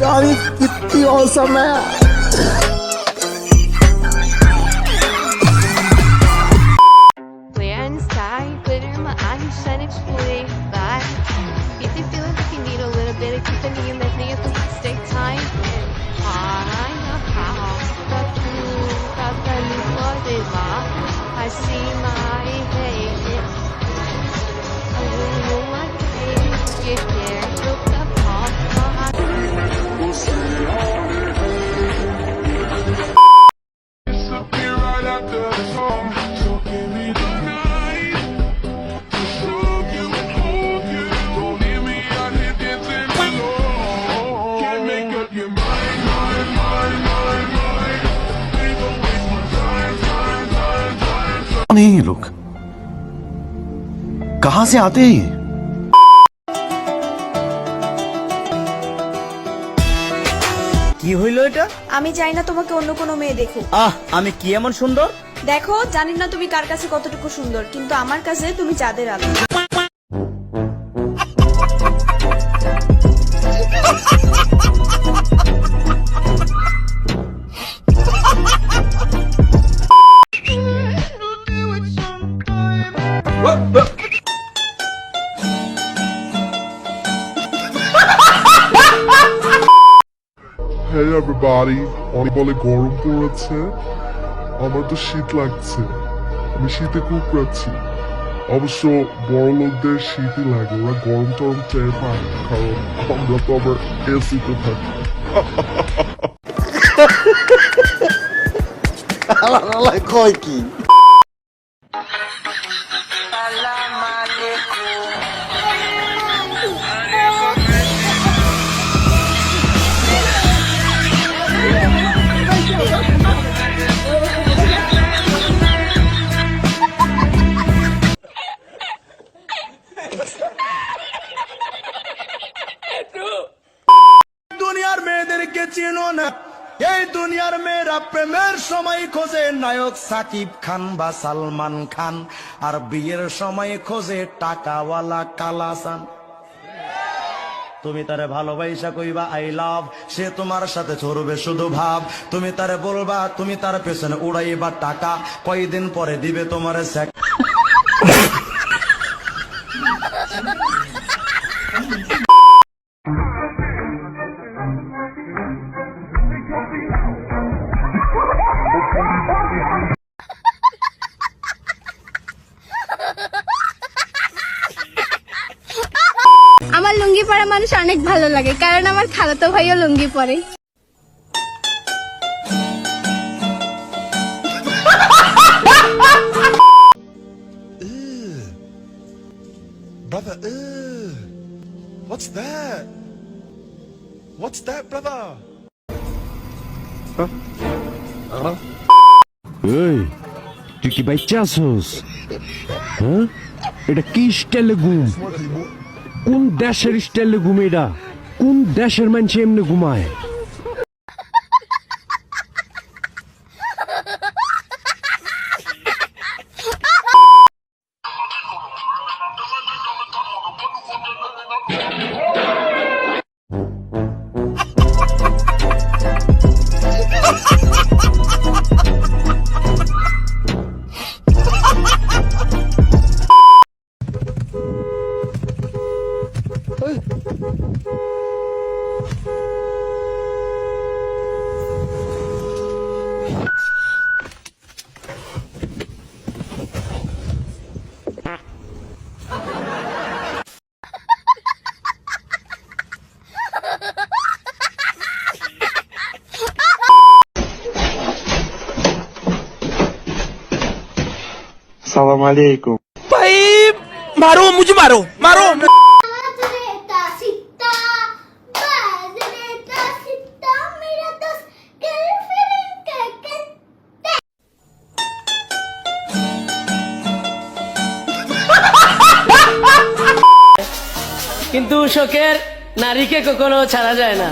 यार ये कितनी औसम है। Clear and sky, glitter in my eyes, shining fully back. If you feel like you need a little bit of keeping you with me, you can stay tight. I know how that you got the new flooded law. I see my hate. I really know my case. You dare look the pop. Disappear right after the song. So give me the night to show you and hold you. Don't leave me out here dancing alone. Can't make up your mind. Please don't waste my time. कौन है ये लोग? कहां से आते हैं ये? কি হইল এটা? আমি চাই না তোমাকে অন্য কোনো মেয়ে দেখুক। আমি কি এমন সুন্দর? দেখো, জানি না তুমি কার কাছে কতটুকু সুন্দর, কিন্তু আমার কাছে তুমি চাঁদের আলো। Hey everybody, অনেক বলে গরম পড়েছে, আমার তো শীত লাগছে, আমি শীতে কুকড়াচ্ছি। অবশ্য বড় লোকদের শীতই লাগে, ওরা গরম টরম টের পায়, কারণ আমরা তো আবার এসিতে থাকি। কয় কি? দুনিয়ার মেয়েদেরকে চিনো না, এই দুনিয়ার মেয়েরা প্রেমের সময় খোঁজে নায়ক সাকিব খান বা সালমান খান, আর বিয়ের সময় খোঁজে টাকাওয়ালা কালাসান। তুমি তারে ভালোবাসা কইবা আই লাভ, সে তোমার সাথে চড়বে শুধু ভাব। তুমি তারে বলবা, তুমি তার পেছনে উড়াইবা টাকা, কয়দিন পরে দিবে তোমার আমার লুঙ্গি পরা মানুষ অনেক ভালো লাগে, কারণ আমার খালাতো ভাইও লুঙ্গি পরে। Brother, what's that? What's that, brother? এই তুই কি বাচ্চা আছোস? হ্যাঁ, এটা কি স্টাইলে ঘুম? কোন দেশের স্টাইলে ঘুম এটা? কোন দেশের মানুষ এমনি ঘুমায়? सलाम अलैकुम। भाई मारो, मुझे मारो, मारो। কিন্তু শোকের নারীকে কখনো ছাড়া যায় না।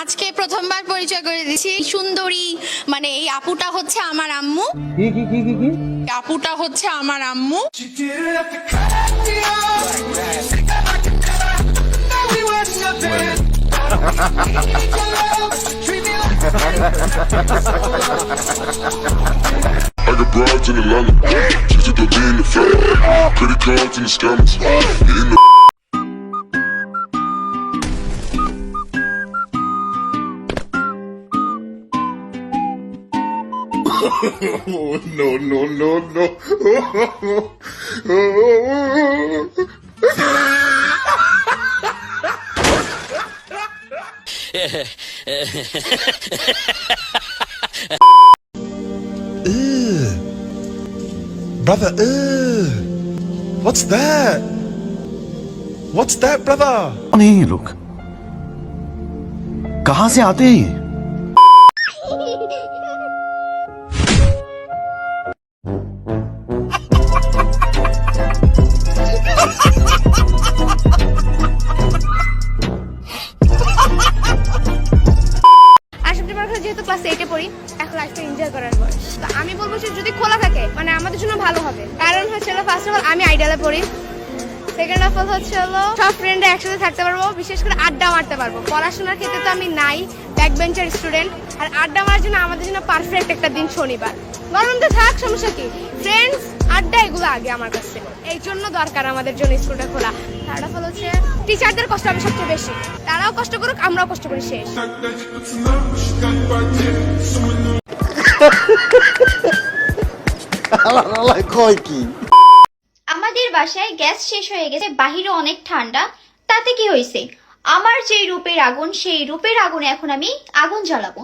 আজকে প্রথমবার পরিচয় করে দিচ্ছি, হচ্ছে সুন্দরী, মানে এই আপুটা হচ্ছে আমার আম্মু। আপুটা হচ্ছে আমার আম্মু। I got broads in Atlanta. She's a dirty in the family. Credit cards and the scammers. Getting the Brother, what's that? What's that, brother? कौन है ये लोग? कहाँ से आते हैं ये? আর সবচেয়ে বড় কথা, যেহেতু ক্লাস 8 এ পড়ি, এখন লাইফটা এনজয় করার বয়স। তো আমি বলবো যে যদি খোলা থাকে মানে আমাদের জন্য ভালো হবে। কারণ হচ্ছে ফার্স্ট অফ অল আমি আইডিয়ালে পড়ি, সেকেন্ড অফ অল হচ্ছে সব ফ্রেন্ডরা একসাথে থাকতে পারবো, বিশেষ করে আড্ডা মারতে পারবো। পড়াশোনার ক্ষেত্রে তো আমি নাই, ব্যাক বেঞ্চার স্টুডেন্ট, আর আড্ডা মারার জন্য আমাদের জন্য পারফেক্ট একটা দিন শনিবার। গরম তো থাক, সমস্যা কি, ফ্রেন্ডস আড্ডা এগুলো আগে আমার কাছে। এই জন্য দরকার আমাদের জন্য স্কুলটা খোলা। থার্ড অফ অল হচ্ছে টিচারদের কষ্ট হবে সবচেয়ে বেশি, তারাও কষ্ট করুক, আমরাও কষ্ট করি শেষ। আল্লাহ কয় কি? আমাদের বাসায় গ্যাস শেষ হয়ে গেছে, বাহিরে অনেক ঠান্ডা, তাতে কি হয়েছে? আমার যে রূপের আগুন, সেই রূপের আগুনে এখন আমি আগুন জ্বালাবো।